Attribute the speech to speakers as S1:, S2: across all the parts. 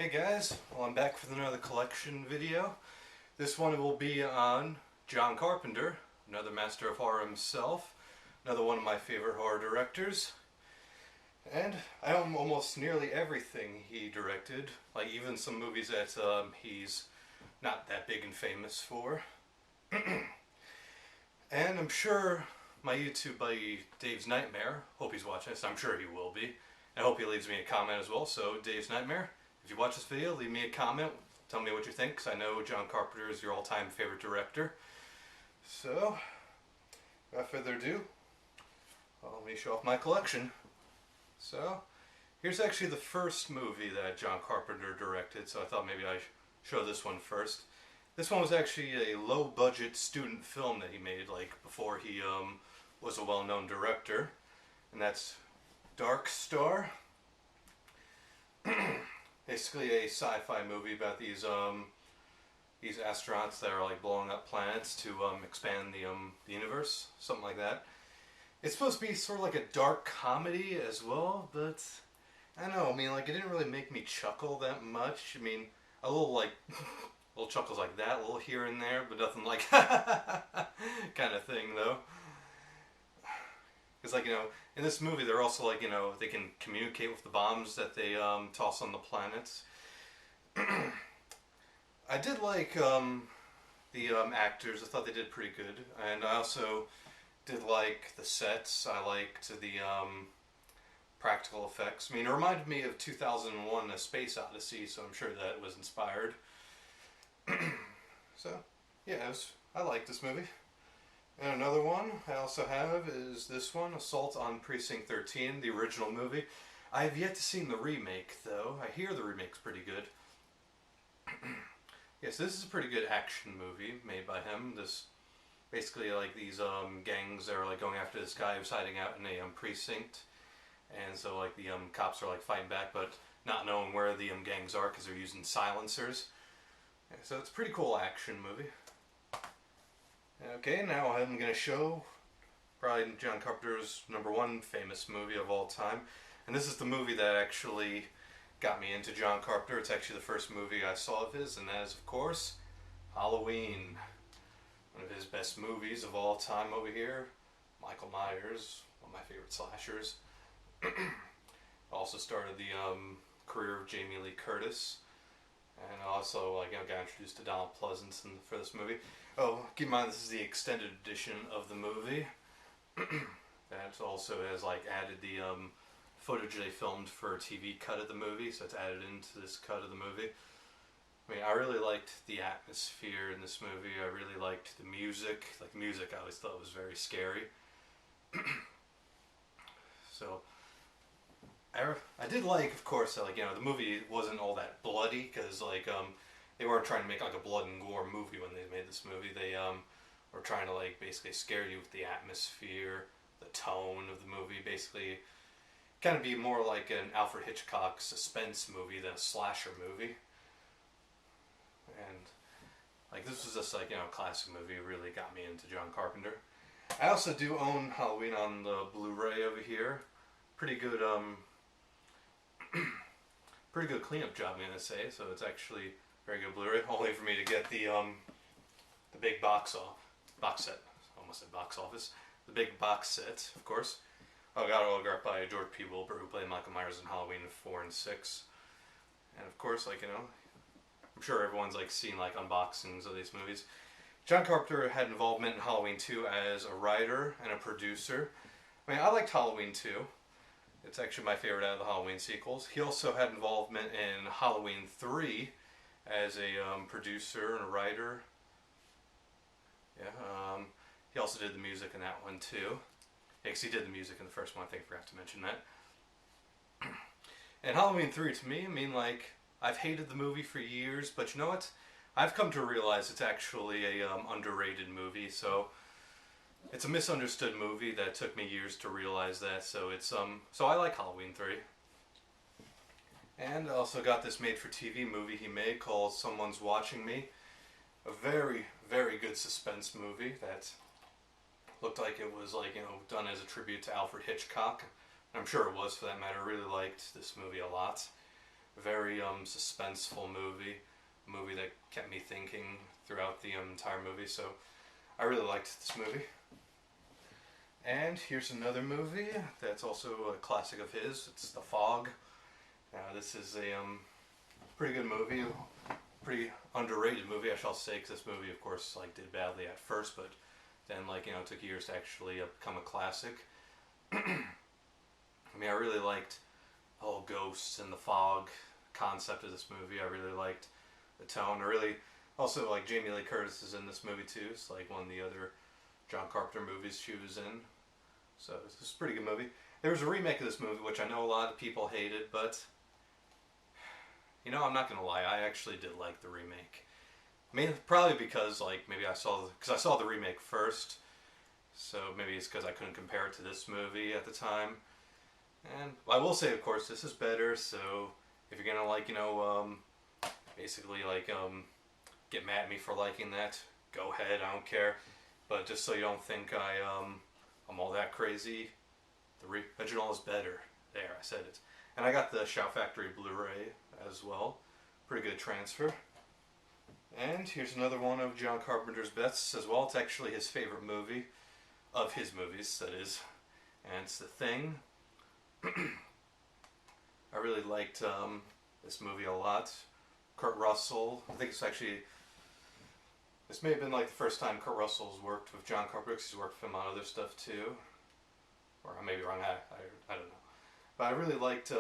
S1: Hey guys, well I'm back with another collection video. This one will be on John Carpenter, another master of horror himself, another one of my favorite horror directors. And I own almost nearly everything he directed, like even some movies that he's not that big and famous for. And I'm sure my YouTube buddy Dave's Nightmare, hope he's watching this, I'm sure he will be. I hope he leaves me a comment as well, so Dave's Nightmare, if you watch this video, leave me a comment, tell me what you think, because I know John Carpenter is your all-time favorite director. So, without further ado, let me show off my collection. So, here's actually the first movie that John Carpenter directed, so I thought maybe I'd show this one first. This one was actually a low-budget student film that he made, like, before he was a well-known director, and that's Dark Star. Basically a sci-fi movie about these astronauts that are like blowing up planets to expand the universe, something like that. It's supposed to be sort of like a dark comedy as well, but I don't know. I mean, like it didn't really make me chuckle that much. I mean, a little like little chuckles like that, a little here and there, but nothing like kind of thing though. Because, like, you know, in this movie, they're also, like, you know, they can communicate with the bombs that they toss on the planets. I did like the actors. I thought they did pretty good. And I also did like the sets. I liked the practical effects. I mean, it reminded me of 2001 A Space Odyssey, so I'm sure that was inspired. So, yeah, I liked this movie. And another one I also have is this one, Assault on Precinct 13, the original movie. I have yet to see the remake, though. I hear the remake's pretty good. Yes, this is a pretty good action movie made by him. This, basically, like, these gangs are, like, going after this guy who's hiding out in a precinct. And so, like, the cops are, like, fighting back, but not knowing where the gangs are because they're using silencers. Yeah, so it's a pretty cool action movie. Okay, now I'm going to show probably John Carpenter's #1 famous movie of all time. And this is the movie that actually got me into John Carpenter. It's actually the first movie I saw of his, and that is, of course, Halloween. One of his best movies of all time over here. Michael Myers, one of my favorite slashers. Also started the career of Jamie Lee Curtis. And also, like, you know, got introduced to Donald Pleasence for this movie. Oh, keep in mind this is the extended edition of the movie. That also has like added the footage they filmed for a TV cut of the movie, so it's added into this cut of the movie. I mean, I really liked the atmosphere in this movie. I really liked the music. Like, music I always thought was very scary. So, I did like, of course, like, you know, the movie wasn't all that bloody, because, like, they weren't trying to make, like, a blood and gore movie when they made this movie. They, were trying to, like, basically scare you with the atmosphere, the tone of the movie, basically kind of be more like an Alfred Hitchcock suspense movie than a slasher movie. And, like, this was just, like, you know, a classic movie. It really got me into John Carpenter. I also do own Halloween on the Blu-ray over here. Pretty good, pretty good cleanup job, I'm gonna say. So it's actually very good Blu-ray. Only for me to get the big box set. Almost said box office. The big box set, of course. I got it autographed by George P. Wilbur, who played Michael Myers in Halloween 4 and 6. And of course, like, you know, I'm sure everyone's like seen like unboxings of these movies. John Carpenter had involvement in Halloween 2 as a writer and a producer. I mean, I liked Halloween 2. It's actually my favorite out of the Halloween sequels. He also had involvement in Halloween 3 as a producer and a writer. Yeah, he also did the music in that one too. Yeah, because he did the music in the first one, I think I forgot to mention that. And Halloween 3, to me, I mean, like, I've hated the movie for years, but you know what? I've come to realize it's actually a underrated movie, so it's a misunderstood movie that took me years to realize that, so it's, so I like Halloween 3. And I also got this made-for-TV movie he made called Someone's Watching Me. A very, very good suspense movie that looked like it was, like, you know, done as a tribute to Alfred Hitchcock. I'm sure it was, for that matter. I really liked this movie a lot. Very suspenseful movie, a movie that kept me thinking throughout the entire movie. So I really liked this movie. And here's another movie that's also a classic of his. It's The Fog. Now this is a pretty good movie, pretty underrated movie, I shall say, because this movie, of course, like did badly at first, but then it took years to actually become a classic. I mean, I really liked the whole ghosts and the fog concept of this movie. I really liked the tone. I really also like Jamie Lee Curtis is in this movie too. It's like one of the other John Carpenter movies she was in. So it's a pretty good movie. There was a remake of this movie, which I know a lot of people hated, but I'm not gonna lie, I actually did like the remake. I mean, probably because maybe I saw the remake first, so maybe it's because I couldn't compare it to this movie at the time. And I will say, of course, this is better. So if you're gonna basically get mad at me for liking that, go ahead. I don't care. But just so you don't think I'm all that crazy, the original is better. There, I said it. And I got the Shout Factory Blu-ray as well. Pretty good transfer. And here's another one of John Carpenter's best as well. It's actually his favorite movie of his movies, that is. And it's The Thing. I really liked this movie a lot. Kurt Russell. I think this may have been the first time Kurt Russell's worked with John Carpenter, because he's worked with him on other stuff too. Or I may be wrong. I don't know. But I really liked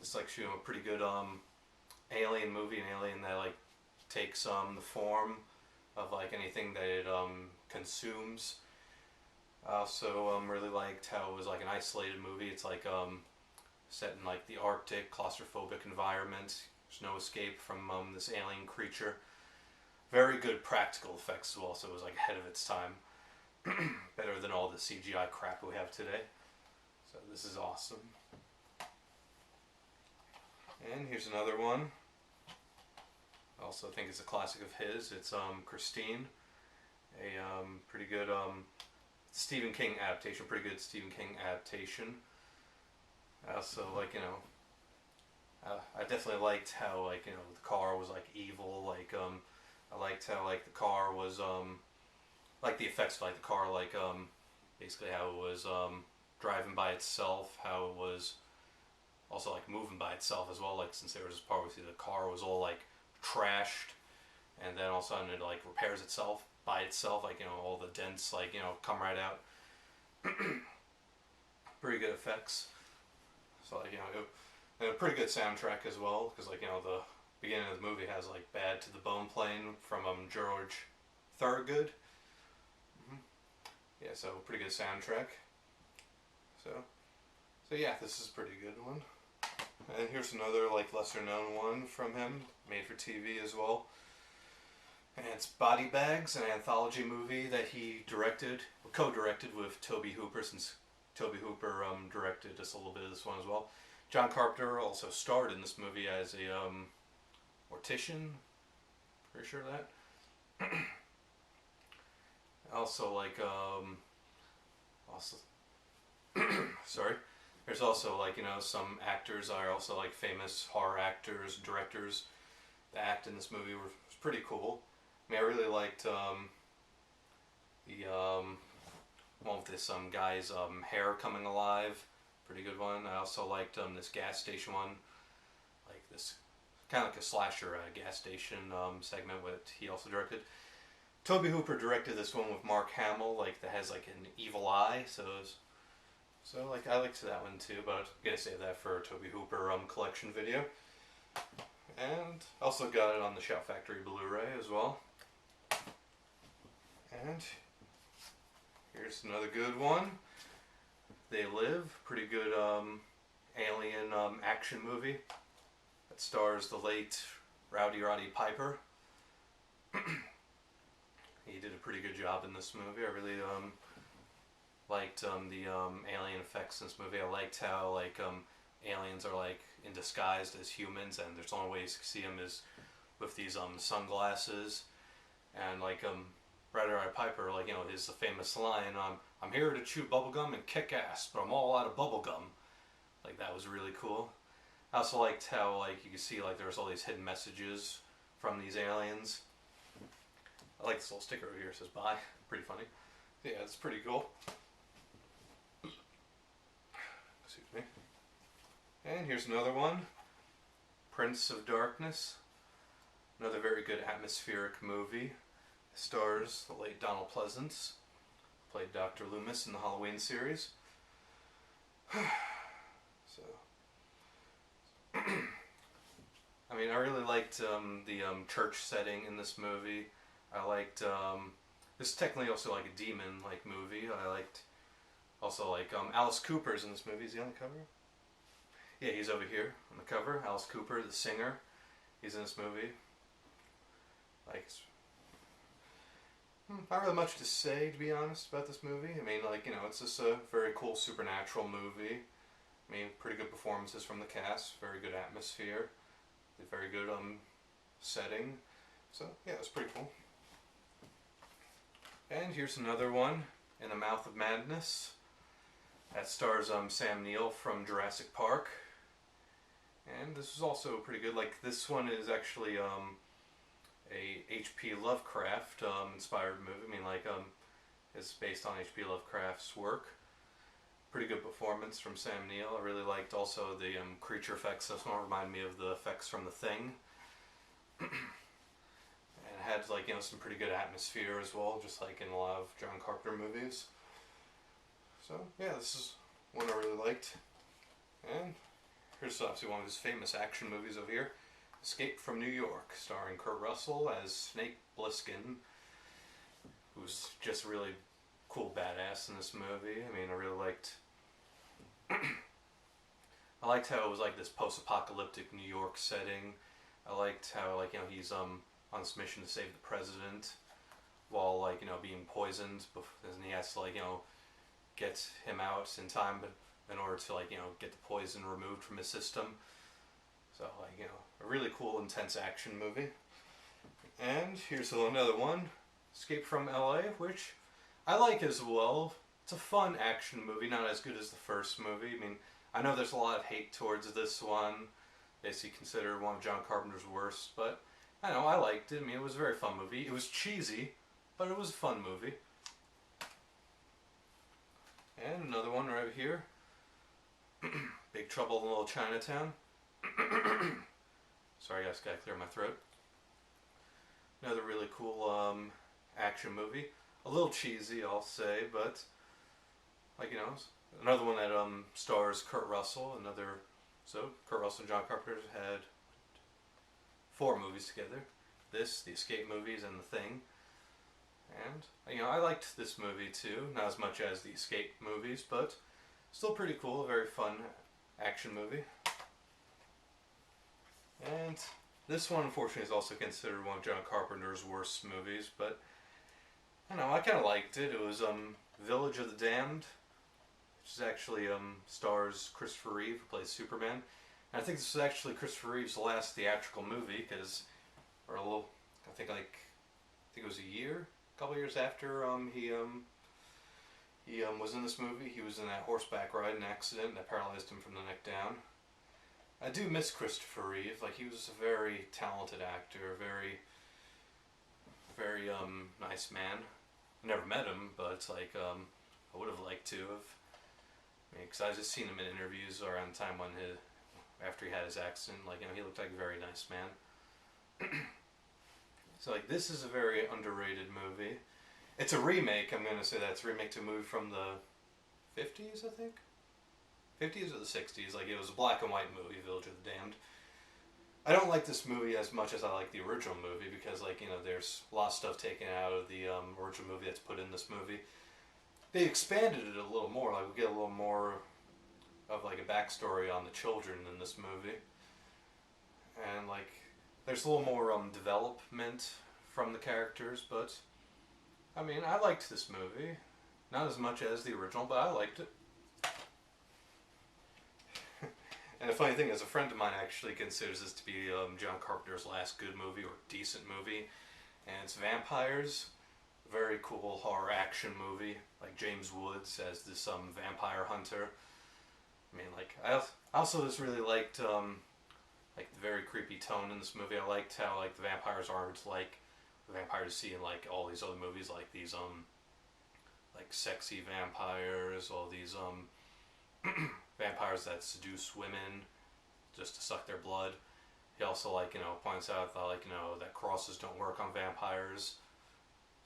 S1: it's a pretty good alien movie, an alien that takes the form of anything that it consumes. I also really liked how it was an isolated movie. It's set in the Arctic, claustrophobic environment. There's no escape from this alien creature. Very good practical effects as well, so it was ahead of its time. Better than all the CGI crap we have today. So this is awesome. And here's another one. I also think it's a classic of his. It's Christine, a pretty good Stephen King adaptation. Pretty good Stephen King adaptation. I also I definitely liked how the car was evil. I liked how the car was the effects of the car, basically how it was driving by itself, how it was also moving by itself as well. Since there was this part where the car was all trashed, and then all of a sudden it repairs itself by itself, all the dents come right out. Pretty good effects. So and a pretty good soundtrack as well, because the beginning of the movie has "Bad to the Bone" playing from George Thorogood. Yeah, so pretty good soundtrack. So yeah, this is a pretty good one. And here's another lesser known one from him, made for TV as well. And it's Body Bags, an anthology movie that he co-directed with Tobe Hooper, since Tobe Hooper directed just a little bit of this one as well. John Carpenter also starred in this movie as a mortician. Pretty sure of that. Also sorry. There's also some actors are also famous horror actors, directors that act in this movie. Was pretty cool. I mean, I really liked the one with this guy's hair coming alive. Pretty good one. I also liked this gas station one, this kind of a slasher gas station segment what he also directed. Tobe Hooper directed this one with Mark Hamill, that has an evil eye. So I liked that one too, but I'm gonna save that for a Tobe Hooper collection video. And also got it on the Shout Factory Blu-ray as well. And here's another good one. They Live, pretty good alien action movie that stars the late Rowdy Roddy Piper. He did a pretty good job in this movie. I really liked the alien effects in this movie. I liked how aliens are in disguised as humans, and there's only way you can see them is with these sunglasses. And Rowdy Roddy Piper, his famous line, "I'm here to chew bubblegum and kick ass, but I'm all out of bubblegum." That was really cool. I also liked how like you can see like there's all these hidden messages from these aliens. I like this little sticker over here. It says "Bye." Pretty funny. Yeah, it's pretty cool. Excuse me. And here's another one. Prince of Darkness. Another very good atmospheric movie. It stars the late Donald Pleasance. Played Dr. Loomis in the Halloween series. So, I mean, I really liked the church setting in this movie. I liked this is technically also like a demon like movie. I liked also like Alice Cooper's in this movie. Is he on the cover? Yeah, he's over here on the cover. Alice Cooper, the singer, he's in this movie. Like, not really much to say, to be honest, about this movie. I mean, like, you know, it's just a very cool supernatural movie. I mean, pretty good performances from the cast, very good atmosphere, very good setting. So, yeah, it's pretty cool. And here's another one, In the Mouth of Madness. That stars Sam Neill from Jurassic Park. And this is also pretty good. Like, this one is actually a H.P. Lovecraft inspired movie. I mean, like, it's based on H.P. Lovecraft's work. Pretty good performance from Sam Neill. I really liked also the creature effects. This one reminded me of the effects from The Thing. And it had, like, you know, some pretty good atmosphere as well, just like in a lot of John Carpenter movies. So, yeah, this is one I really liked. And here's obviously one of his famous action movies over here. Escape from New York, starring Kurt Russell as Snake Plissken, who's just a really cool badass in this movie. I mean, I really liked I liked how it was like this post-apocalyptic New York setting. I liked how, like, you know, he's on this mission to save the president while, like, you know, being poisoned, and he has to, like, you know, get him out in time in order to, like, you know, get the poison removed from his system. So, like, you know, a really cool, intense action movie. And here's another one, Escape from LA, which I like as well. It's a fun action movie, not as good as the first movie. I mean, I know there's a lot of hate towards this one. Basically considered one of John Carpenter's worst, but I know, I liked it. I mean, it was a very fun movie. It was cheesy, but it was a fun movie. And another one right over here. Big Trouble in Little Chinatown. Sorry guys, gotta clear my throat. Another really cool action movie. A little cheesy, I'll say, but, like, you know, another one that stars Kurt Russell. So Kurt Russell and John Carpenter had 4 movies together. This, the Escape movies, and The Thing. And, you know, I liked this movie too. Not as much as the Escape movies, but still pretty cool. A very fun action movie. And this one, unfortunately, is also considered one of John Carpenter's worst movies, but I don't know, I kind of liked it. It was Village of the Damned, which is actually stars Christopher Reeve, who plays Superman. And I think this was actually Christopher Reeve's last theatrical movie, because, or a little, I think it was a couple years after he was in this movie. He was in that horseback riding accident that paralyzed him from the neck down. I do miss Christopher Reeve. Like, he was a very talented actor, very, very nice man. I never met him, but it's like I would have liked to have. I mean, because I just seen him in interviews around the time when after he had his accident. Like, you know, he looked like a very nice man. So, like, this is a very underrated movie. It's a remake. I'm gonna say that it's a remake to a movie from the 50s, I think. 50s or the 60s. Like, it was a black and white movie, Village of the Damned. I don't like this movie as much as I like the original movie, because, like, you know, there's a lot of stuff taken out of the original movie that's put in this movie. They expanded it a little more. Like, we get a little more of, like, a backstory on the children in this movie. And, like, there's a little more development from the characters, but I mean, I liked this movie. Not as much as the original, but I liked it. And the funny thing is, a friend of mine actually considers this to be John Carpenter's last good movie, or decent movie. And it's Vampires. Very cool horror action movie. Like James Woods as this vampire hunter. I mean, like I also just really liked like the very creepy tone in this movie. I liked how like the vampires aren't like the vampires you see in like all these other movies, like these like sexy vampires, all these vampires that seduce women just to suck their blood. He also like points out that like that crosses don't work on vampires.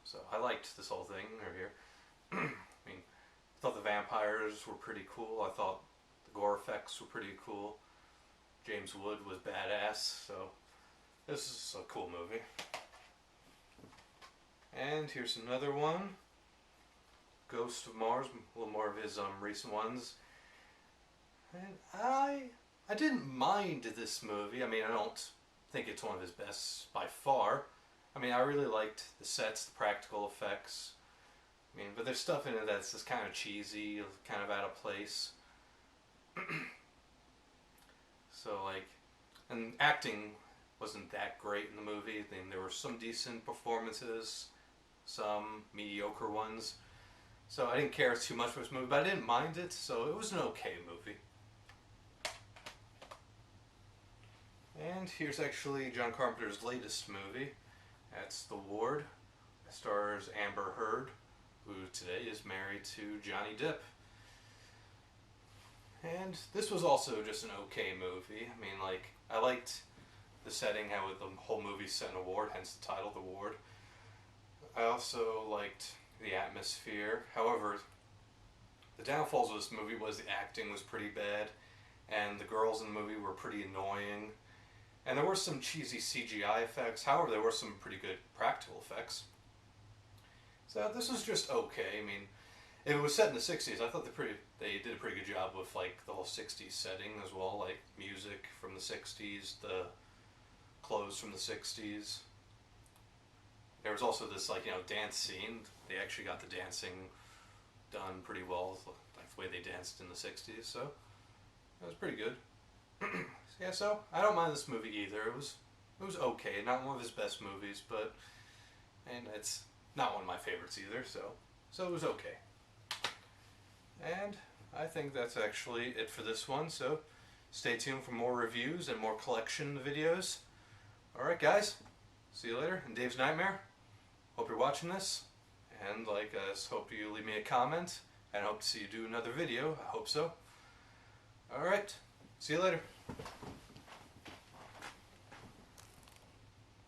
S1: So I liked this whole thing right here. I mean, I thought the vampires were pretty cool. I thought the gore effects were pretty cool. James Wood was badass. So this is a cool movie. And here's another one. Ghost of Mars, a little more of his recent ones. And I didn't mind this movie. I mean, I don't think it's one of his best by far. I mean, I really liked the sets, the practical effects. I mean, but there's stuff in it that's just kind of cheesy, kind of out of place. So, like, and acting wasn't that great in the movie. I mean, there were some decent performances, some mediocre ones. So I didn't care too much for this movie, but I didn't mind it, so it was an okay movie. And here's actually John Carpenter's latest movie. That's The Ward. It stars Amber Heard, who today is married to Johnny Depp. And this was also just an okay movie. I mean, like, I liked the setting, how the whole movie's set in a ward, hence the title, The Ward. I also liked the atmosphere. However, the downfalls of this movie was the acting was pretty bad, and the girls in the movie were pretty annoying. And there were some cheesy CGI effects. However, there were some pretty good practical effects. So this was just okay. I mean, if it was set in the 60s, I thought they did a pretty good job with like the whole 60s setting as well, like music from the 60s, the clothes from the 60s. There was also this like dance scene. They actually got the dancing done pretty well, like the way they danced in the 60s. So that was pretty good. Yeah, so I don't mind this movie either. It was okay. Not one of his best movies, and it's not one of my favorites either. So it was okay. And I think that's actually it for this one. So stay tuned for more reviews and more collection videos. All right, guys. See you later. And Dave's Nightmare. Hope you're watching this. And like us, hope you leave me a comment. And I hope to see you do another video. I hope so. All right. See you later.